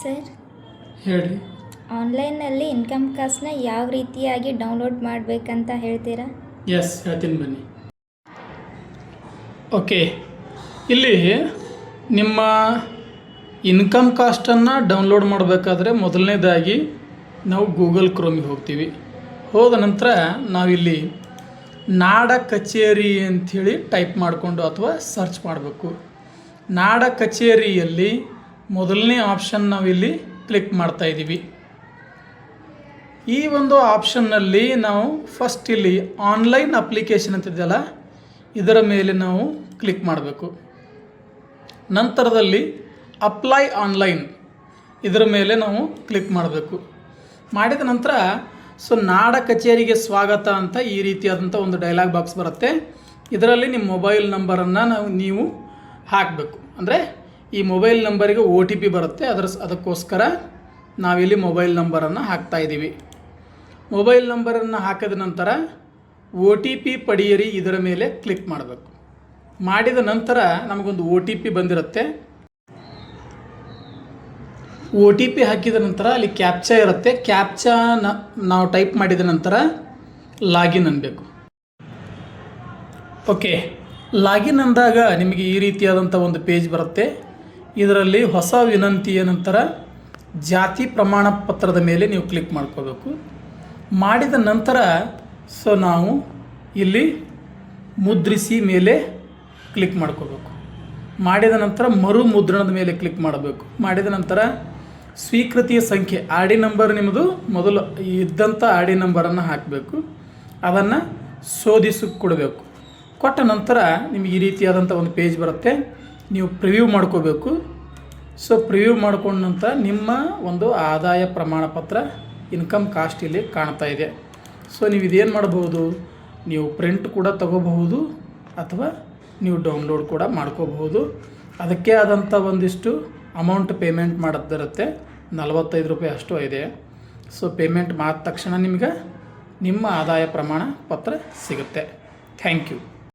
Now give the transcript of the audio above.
Sir, ಹೇಳಿ. ಆನ್ಲೈನಲ್ಲಿ income ಕಾಸ್ಟ್ನ ಯಾವ ರೀತಿಯಾಗಿ ಡೌನ್ಲೋಡ್ ಮಾಡಬೇಕಂತ ಹೇಳ್ತೀರಾ? ಎಸ್, ಹೇಳ್ತೀನಿ ಬನ್ನಿ. ಓಕೆ, ಇಲ್ಲಿ ನಿಮ್ಮ ಇನ್ಕಮ್ ಕಾಸ್ಟನ್ನು ಡೌನ್ಲೋಡ್ ಮಾಡಬೇಕಾದ್ರೆ ಮೊದಲನೇದಾಗಿ ನಾವು ಗೂಗಲ್ ಕ್ರೋಮಿಗೆ ಹೋಗ್ತೀವಿ. ಹೋದ ನಂತರ ನಾವಿಲ್ಲಿ ನಾಡ ಕಚೇರಿ ಅಂಥೇಳಿ ಟೈಪ್ ಮಾಡಿಕೊಂಡು ಅಥವಾ ಸರ್ಚ್ ಮಾಡಬೇಕು. ನಾಡ ಕಚೇರಿಯಲ್ಲಿ ಮೊದಲನೇ ಆಪ್ಷನ್ ನಾವಿಲ್ಲಿ ಕ್ಲಿಕ್ ಮಾಡ್ತಾಯಿದ್ದೀವಿ. ಈ ಒಂದು ಆಪ್ಷನ್ನಲ್ಲಿ ನಾವು ಫಸ್ಟ್ ಇಲ್ಲಿ ಆನ್ಲೈನ್ ಅಪ್ಲಿಕೇಶನ್ ಅಂತಿದೆಯಲ್ಲ, ಇದರ ಮೇಲೆ ನಾವು ಕ್ಲಿಕ್ ಮಾಡಬೇಕು. ನಂತರದಲ್ಲಿ ಅಪ್ಲೈ ಆನ್ಲೈನ್ ಇದರ ಮೇಲೆ ನಾವು ಕ್ಲಿಕ್ ಮಾಡಬೇಕು. ಮಾಡಿದ ನಂತರ ನಾಡ ಕಚೇರಿಗೆ ಸ್ವಾಗತ ಅಂತ ಈ ರೀತಿಯಾದಂಥ ಒಂದು ಡೈಲಾಗ್ ಬಾಕ್ಸ್ ಬರುತ್ತೆ. ಇದರಲ್ಲಿ ನಿಮ್ಮ ಮೊಬೈಲ್ ನಂಬರನ್ನು ನೀವು ಹಾಕಬೇಕು. ಅಂದರೆ ಈ ಮೊಬೈಲ್ ನಂಬರಿಗೆ OTP ಬರುತ್ತೆ. ಅದಕ್ಕೋಸ್ಕರ ನಾವಿಲ್ಲಿ ಮೊಬೈಲ್ ನಂಬರನ್ನು ಹಾಕ್ತಾಯಿದ್ದೀವಿ. ಮೊಬೈಲ್ ನಂಬರನ್ನು ಹಾಕಿದ ನಂತರ OTP ಪಡೆಯಿರಿ ಇದರ ಮೇಲೆ ಕ್ಲಿಕ್ ಮಾಡಬೇಕು. ಮಾಡಿದ ನಂತರ ನಮಗೊಂದು OTP ಬಂದಿರುತ್ತೆ. OTP ಹಾಕಿದ ನಂತರ ಅಲ್ಲಿ ಕ್ಯಾಪ್ಚಾ ಇರುತ್ತೆ. ಕ್ಯಾಪ್ಚಾ ನಾವು ಟೈಪ್ ಮಾಡಿದ ನಂತರ ಲಾಗಿನ್ ಅನ್ನಬೇಕು. ಓಕೆ, ಲಾಗಿನ್ ಅಂದಾಗ ನಿಮಗೆ ಈ ರೀತಿಯಾದಂಥ ಒಂದು ಪೇಜ್ ಬರುತ್ತೆ. ಇದರಲ್ಲಿ ಹೊಸ ವಿನಂತಿಯ ನಂತರ ಜಾತಿ ಪ್ರಮಾಣ ಪತ್ರದ ಮೇಲೆ ನೀವು ಕ್ಲಿಕ್ ಮಾಡ್ಕೋಬೇಕು. ಮಾಡಿದ ನಂತರ ನಾವು ಇಲ್ಲಿ ಮುದ್ರಿಸಿ ಮೇಲೆ ಕ್ಲಿಕ್ ಮಾಡ್ಕೋಬೇಕು. ಮಾಡಿದ ನಂತರ ಮರು ಮುದ್ರಣದ ಮೇಲೆ ಕ್ಲಿಕ್ ಮಾಡಬೇಕು. ಮಾಡಿದ ನಂತರ ಸ್ವೀಕೃತಿಯ ಸಂಖ್ಯೆ RD ನಂಬರ್ ನಿಮ್ಮದು ಮೊದಲು ಇದ್ದಂಥ RD ನಂಬರನ್ನು ಹಾಕಬೇಕು. ಅದನ್ನು ಶೋಧಿಸಿ ಕೊಡಬೇಕು. ಕೊಟ್ಟ ನಂತರ ನಿಮಗೆ ಈ ರೀತಿಯಾದಂಥ ಒಂದು ಪೇಜ್ ಬರುತ್ತೆ. ನೀವು ಪ್ರಿವ್ಯೂ ಮಾಡ್ಕೋಬೇಕು. ಪ್ರಿವ್ಯೂ ಮಾಡ್ಕೊಂಡ ನಂತರ ನಿಮ್ಮ ಒಂದು ಆದಾಯ ಪ್ರಮಾಣ ಪತ್ರ ಇನ್ಕಮ್ ಕಾಸ್ಟ್ ಇಲ್ಲಿ ಕಾಣ್ತಾ ಇದೆ. ನೀವು ಇದೇನು ಮಾಡಬಹುದು, ನೀವು ಪ್ರಿಂಟ್ ಕೂಡ ತಗೋಬಹುದು ಅಥವಾ ನೀವು ಡೌನ್ಲೋಡ್ ಕೂಡ ಮಾಡ್ಕೋಬಹುದು. ಅದಕ್ಕೆ ಆದಂಥ ಒಂದಿಷ್ಟು ಅಮೌಂಟ್ ಪೇಮೆಂಟ್ ಮಾಡೋದಿರುತ್ತೆ. 45 ರೂಪಾಯಿ ಅಷ್ಟು ಇದೆ. ಪೇಮೆಂಟ್ ಮಾಡಿದ ತಕ್ಷಣ ನಿಮಗೆ ನಿಮ್ಮ ಆದಾಯ ಪ್ರಮಾಣ ಪತ್ರ ಸಿಗುತ್ತೆ. Thank you.